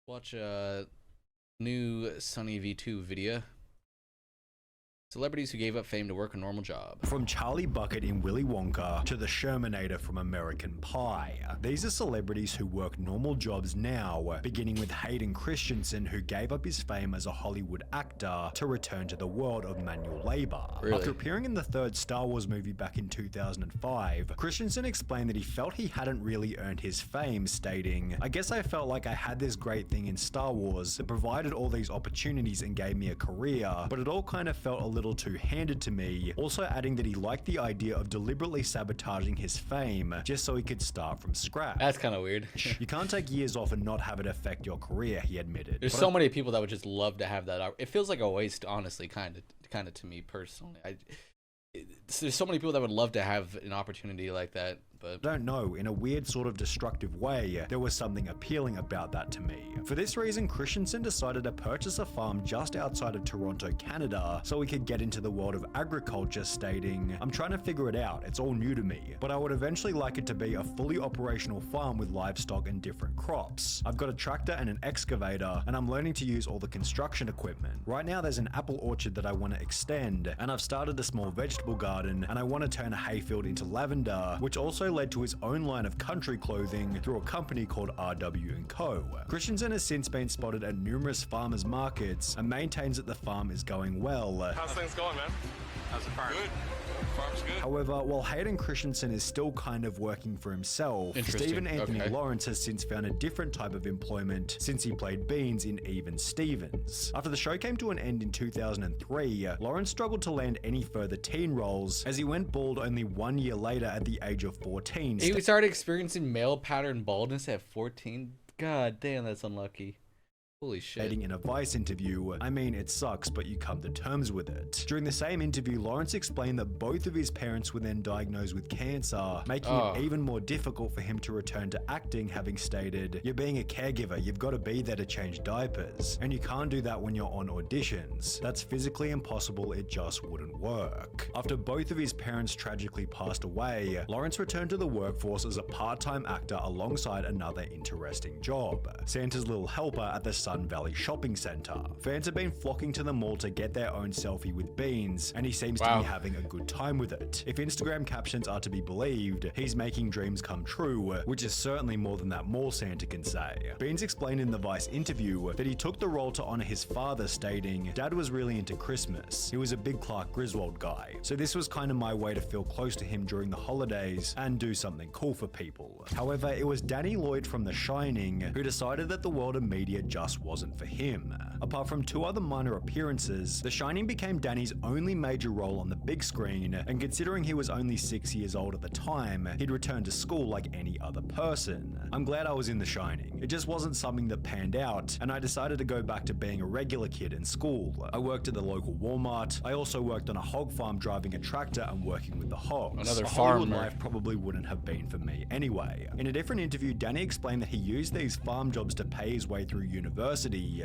Watch a new SunnyV2 video. Celebrities who gave up fame to work a normal job. From Charlie Bucket in Willy Wonka to the Shermanator from American Pie. These are celebrities who work normal jobs now, beginning with Hayden Christensen, who gave up his fame as a Hollywood actor to return to the world of manual labor. Really? After appearing in the third Star Wars movie back in 2005, Christensen explained that he felt he hadn't really earned his fame, stating, "I guess I felt like I had this great thing in Star Wars that provided all these opportunities and gave me a career, but it all kind of felt a little too handed to me," also adding that he liked the idea of deliberately sabotaging his fame just so he could start from scratch. That's kind of weird. You can't take years off and not have it affect your career, he admitted. There's so many people that would just love to have that. It feels like a waste, honestly, kind of to me personally. There's so many people that would love to have an opportunity like that, but I don't know, in a weird sort of destructive way, there was something appealing about that to me. For this reason, Christensen decided to purchase a farm just outside of Toronto, Canada, so he could get into the world of agriculture, stating, "I'm trying to figure it out, it's all new to me, but I would eventually like it to be a fully operational farm with livestock and different crops. I've got a tractor and an excavator, and I'm learning to use all the construction equipment. Right now there's an apple orchard that I want to extend, and I've started a small vegetable garden, and I want to turn a hayfield into lavender," which also led to his own line of country clothing through a company called RW&Co. Christensen has since been spotted at numerous farmers markets and maintains that the farm is going well. How's things going, man? How's the farm? Good. Farm's good. However, while Hayden Christensen is still kind of working for himself, Stephen Anthony Lawrence has since found a different type of employment since he played Beans in Even Stevens. After the show came to an end in 2003, Lawrence struggled to land any further teen roles as he went bald only 1 year later at the age of 14. he started experiencing male pattern baldness at 14. God damn, that's unlucky. Holy shit. Stating in a Vice interview, "I mean, it sucks, but you come to terms with it." During the same interview, Lawrence explained that both of his parents were then diagnosed with cancer, making it even more difficult for him to return to acting, having stated, "You're being a caregiver, you've got to be there to change diapers, and you can't do that when you're on auditions. That's physically impossible, it just wouldn't work." After both of his parents tragically passed away, Lawrence returned to the workforce as a part-time actor alongside another interesting job, Santa's little helper at the Sun Valley Shopping Center. Fans have been flocking to the mall to get their own selfie with Beans, and he seems to be having a good time with it. If Instagram captions are to be believed, he's making dreams come true, which is certainly more than that mall Santa can say. Beans explained in the Vice interview that he took the role to honor his father, stating, "Dad was really into Christmas. He was a big Clark Griswold guy, so this was kind of my way to feel close to him during the holidays and do something cool for people." However, it was Danny Lloyd from The Shining who decided that the world of media just wasn't for him. Apart from 2 other minor appearances, The Shining became Danny's only major role on the big screen, and considering he was only 6 years old at the time, he'd returned to school like any other person. "I'm glad I was in The Shining. It just wasn't something that panned out, and I decided to go back to being a regular kid in school. I worked at the local Walmart. I also worked on a hog farm driving a tractor and working with the hogs. Another a Hollywood farmer. life probably wouldn't have been for me anyway." In a different interview, Danny explained that he used these farm jobs to pay his way through university,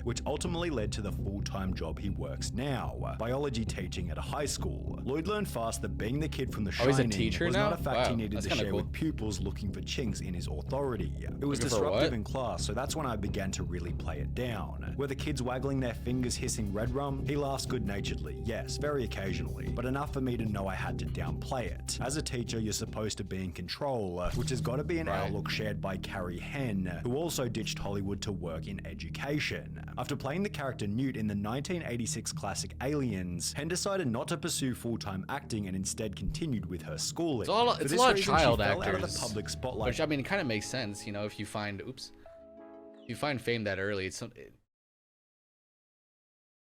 which ultimately led to the full-time job he works now, biology teaching at a high school. Lloyd learned fast that being the kid from The Shining he's a teacher was now? not a fact he Wow, needed that's to kinda share cool. with pupils looking for chinks in his authority. It was Looking for disruptive what? in class, so that's when I began to really play it down. Were the kids waggling their fingers hissing red rum? He laughs good-naturedly, yes, very occasionally, but enough for me to know I had to downplay it. As a teacher, you're supposed to be in control, which has got to be an outlook shared by Carrie Henn, who also ditched Hollywood to work in education. After playing the character Newt in the 1986 classic Aliens, Henn decided not to pursue full-time acting and instead continued with her schooling. It's a lot For of this reason, child she fell out of actors, the public spotlight. which I mean, it kind of makes sense, you know, if you find, if you find fame that early,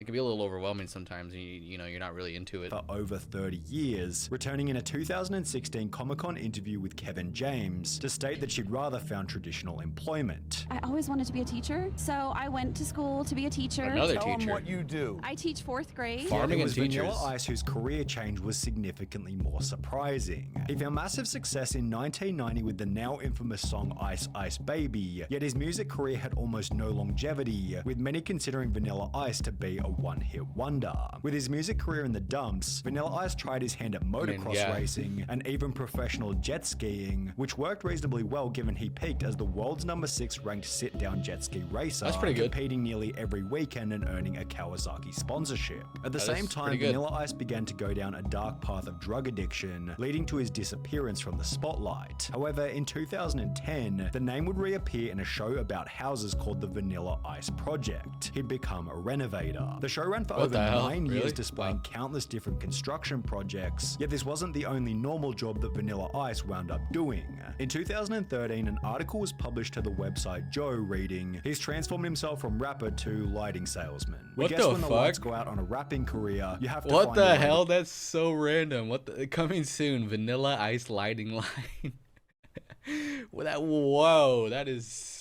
it can be a little overwhelming sometimes. You know, you're not really into it. For over 30 years, returning in a 2016 Comic-Con interview with Kevin James to state that she'd rather found traditional employment. I always wanted to be a teacher, so I went to school to be a teacher. Another Tell them teacher. what you do. I teach 4th grade. Farming It and was teachers. Vanilla Ice whose career change was significantly more surprising. He found massive success in 1990 with the now infamous song Ice Ice Baby, yet his music career had almost no longevity, with many considering Vanilla Ice to be a a one-hit wonder. With his music career in the dumps, Vanilla Ice tried his hand at motocross racing and even professional jet skiing, which worked reasonably well given he peaked as the world's #6 ranked sit-down jet ski racer, That's pretty good. competing nearly every weekend and earning a Kawasaki sponsorship. At the same time, Vanilla Ice began to go down a dark path of drug addiction, leading to his disappearance from the spotlight. However, in 2010, the name would reappear in a show about houses called the Vanilla Ice Project. He'd become a renovator. The show ran for over 9 years, displaying countless different construction projects, yet this wasn't the only normal job that Vanilla Ice wound up doing. In 2013, an article was published to the website Joe reading, "He's transformed himself from rapper to lighting salesman. We guess when the lights go out on a rapping career, you have to What the hell? That's so random. Coming soon, Vanilla Ice lighting line. Whoa, that is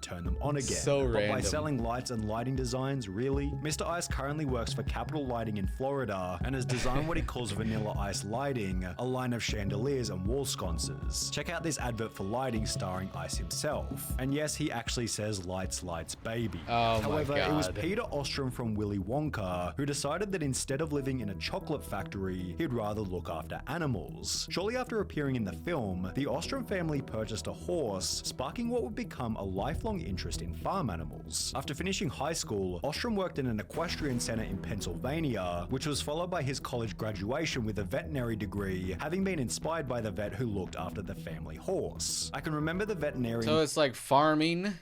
turn them on again. So but random. By selling lights and lighting designs, really? Mr. Ice currently works for Capital Lighting in Florida and has designed what he calls Vanilla Ice Lighting, a line of chandeliers and wall sconces. Check out this advert for lighting starring Ice himself. And yes, he actually says lights, lights, baby. Oh However, my God. it was Peter Ostrom from Willy Wonka who decided that instead of living in a chocolate factory, he'd rather look after animals. Shortly after appearing in the film, the Ostrom family purchased a horse, sparking what would become a lifelong interest in farm animals. After finishing high school, Ostrom worked in an equestrian center in Pennsylvania, which was followed by his college graduation with a veterinary degree, having been inspired by the vet who looked after the family horse. I can remember the veterinarian. So it's like farming,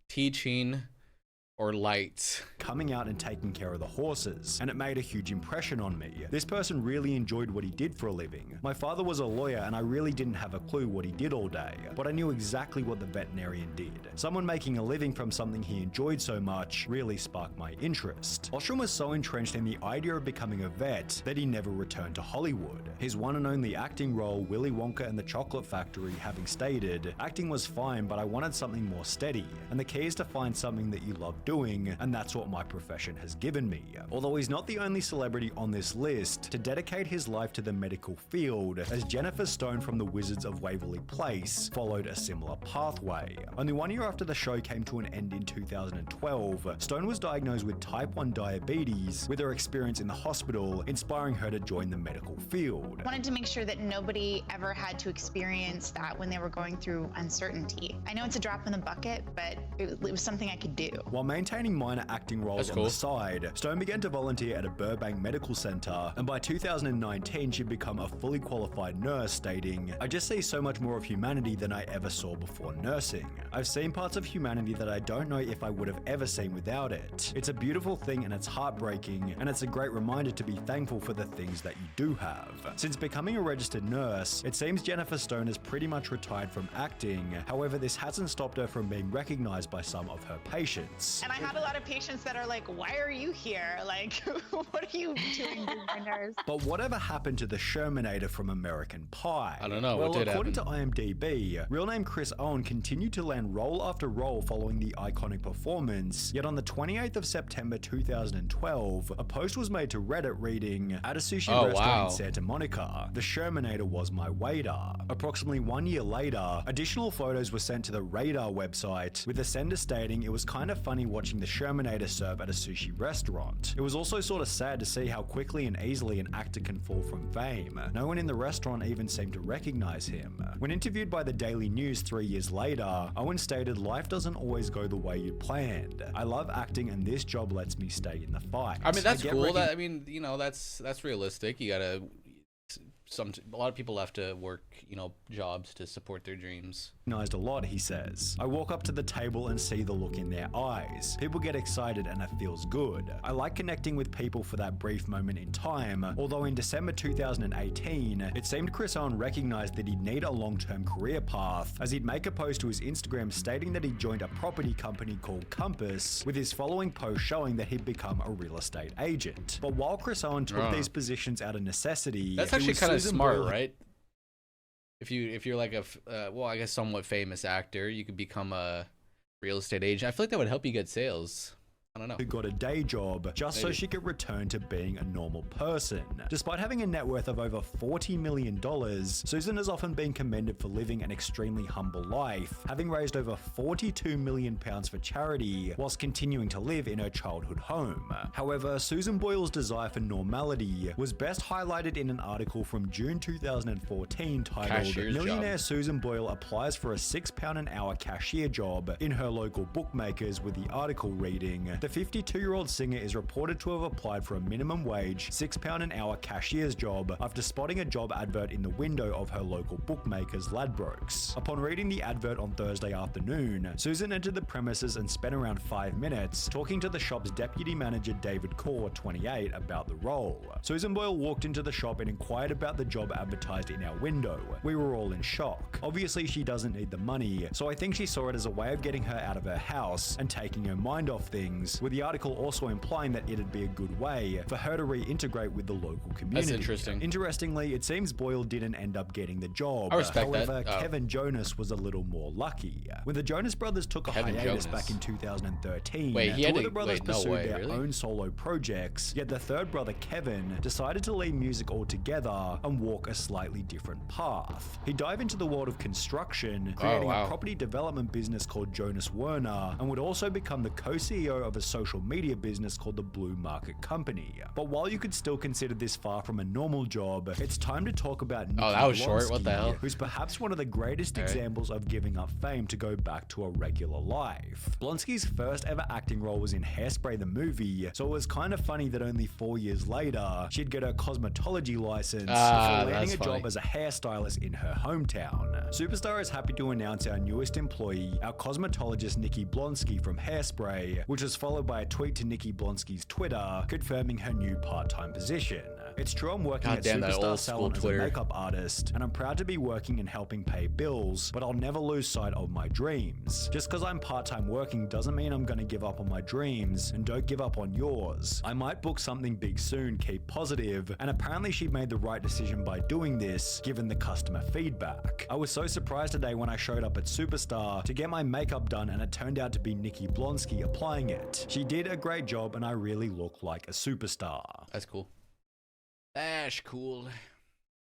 teaching, or lights. Coming out and taking care of the horses, and it made a huge impression on me. This person really enjoyed what he did for a living. My father was a lawyer and I really didn't have a clue what he did all day, but I knew exactly what the veterinarian did. Someone making a living from something he enjoyed so much really sparked my interest. Ostrom was so entrenched in the idea of becoming a vet that he never returned to Hollywood. His one and only acting role, Willy Wonka and the Chocolate Factory, having stated, "Acting was fine, but I wanted something more steady, and the key is to find something that you love doing, and that's what my profession has given me." Although he's not the only celebrity on this list to dedicate his life to the medical field, as Jennifer Stone from The Wizards of Waverly Place followed a similar pathway. Only 1 year after the show came to an end in 2012, Stone was diagnosed with type 1 diabetes, with her experience in the hospital inspiring her to join the medical field. I wanted to make sure that nobody ever had to experience that when they were going through uncertainty. I know it's a drop in the bucket, but it was something I could do. While maintaining minor acting roles on the side, Stone began to volunteer at a Burbank medical center, and by 2019 she'd become a fully qualified nurse, stating, "I just see so much more of humanity than I ever saw before nursing. I've seen parts of humanity that I don't know if I would have ever seen without it. It's a beautiful thing and it's heartbreaking, and it's a great reminder to be thankful for the things that you do have." Since becoming a registered nurse, it seems Jennifer Stone has pretty much retired from acting. However, this hasn't stopped her from being recognized by some of her patients. And I had a lot of patients that are like, "Why are you here? Like, what are you doing being a nurse?" But whatever happened to the Shermanator from American Pie? I don't know. Well, What did according happen? to IMDb, real name Chris Owen continued to land role after role following the iconic performance, yet on the 28th of September 2012, a post was made to Reddit reading, "At a sushi restaurant in Santa Monica, the Shermanator was my waiter." Approximately 1 year later, additional photos were sent to the Radar website, with the sender stating it was kind of funny watching the Shermanator serve at a sushi restaurant. It was also sort of sad to see how quickly and easily an actor can fall from fame. No one in the restaurant even seemed to recognize him. When interviewed by the Daily News 3 years later, Owen stated, "Life doesn't always go the way you planned. I love acting and this job lets me stay in the fight." I mean, that's cool. That's realistic. You gotta. A lot of people have to work, jobs to support their dreams. Recognized a lot, he says. "I walk up to the table and see the look in their eyes. People get excited and it feels good. I like connecting with people for that brief moment in time, although in December 2018, it seemed Chris Owen recognized that he'd need a long-term career path, as he'd make a post to his Instagram stating that he'd joined a property company called Compass, with his following post showing that he'd become a real estate agent. But while Chris Owen took these positions out of necessity, that's actually kind of smart, right? If you're like I guess somewhat famous actor, you could become a real estate agent. I feel like that would help you get sales. I don't know. Who got a day job just so she could return to being a normal person. Despite having a net worth of over $40 million, Susan has often been commended for living an extremely humble life, having raised over £42 million for charity whilst continuing to live in her childhood home. However, Susan Boyle's desire for normality was best highlighted in an article from June 2014 titled Cashier's Millionaire job. Susan Boyle applies for a £6 an hour cashier job in her local bookmakers, with the article reading, the 52-year-old singer is reported to have applied for a minimum wage £6 an hour cashier's job after spotting a job advert in the window of her local bookmakers Ladbrokes. Upon reading the advert on Thursday afternoon, Susan entered the premises and spent around 5 minutes talking to the shop's deputy manager David Kaur, 28, about the role. Susan Boyle walked into the shop and inquired about the job advertised in our window. We were all in shock. Obviously she doesn't need the money, so I think she saw it as a way of getting her out of her house and taking her mind off things, with the article also implying that it'd be a good way for her to reintegrate with the local community. That's interesting. Interestingly, it seems Boyle didn't end up getting the job. I respect However, that. Kevin Jonas was a little more lucky. When the Jonas Brothers took a Kevin hiatus Jonas. back in 2013, Wait, he two had of to- the brothers wait, no pursued way, their really? own solo projects, yet the third brother Kevin decided to leave music altogether and walk a slightly different path. He dived into the world of construction, creating wow. a property development business called Jonas Werner, and would also become the co-CEO of a social media business called the Blue Market Company. But while you could still consider this far from a normal job, it's time to talk about Nikki that was short. What the Blonsky, hell? who's perhaps one of the greatest examples of giving up fame to go back to a regular life. Blonsky's first ever acting role was in Hairspray the movie, so it was kind of funny that only 4 years later, she'd get her cosmetology license before landing that's a job funny. as a hairstylist in her hometown. Superstar is happy to announce our newest employee, our cosmetologist Nikki Blonsky from Hairspray, which was followed by a tweet to Nikki Blonsky's Twitter confirming her new part-time position. It's true I'm working at Goddamn, that Superstar old Salon school as Twitter. a makeup artist, and I'm proud to be working and helping pay bills, but I'll never lose sight of my dreams. Just because I'm part-time working doesn't mean I'm gonna give up on my dreams, and don't give up on yours. I might book something big soon, keep positive, and apparently she made the right decision by doing this, given the customer feedback. I was so surprised today when I showed up at Superstar to get my makeup done, and it turned out to be Nikki Blonsky applying it. She did a great job, and I really look like a superstar. That's cool. That's cool.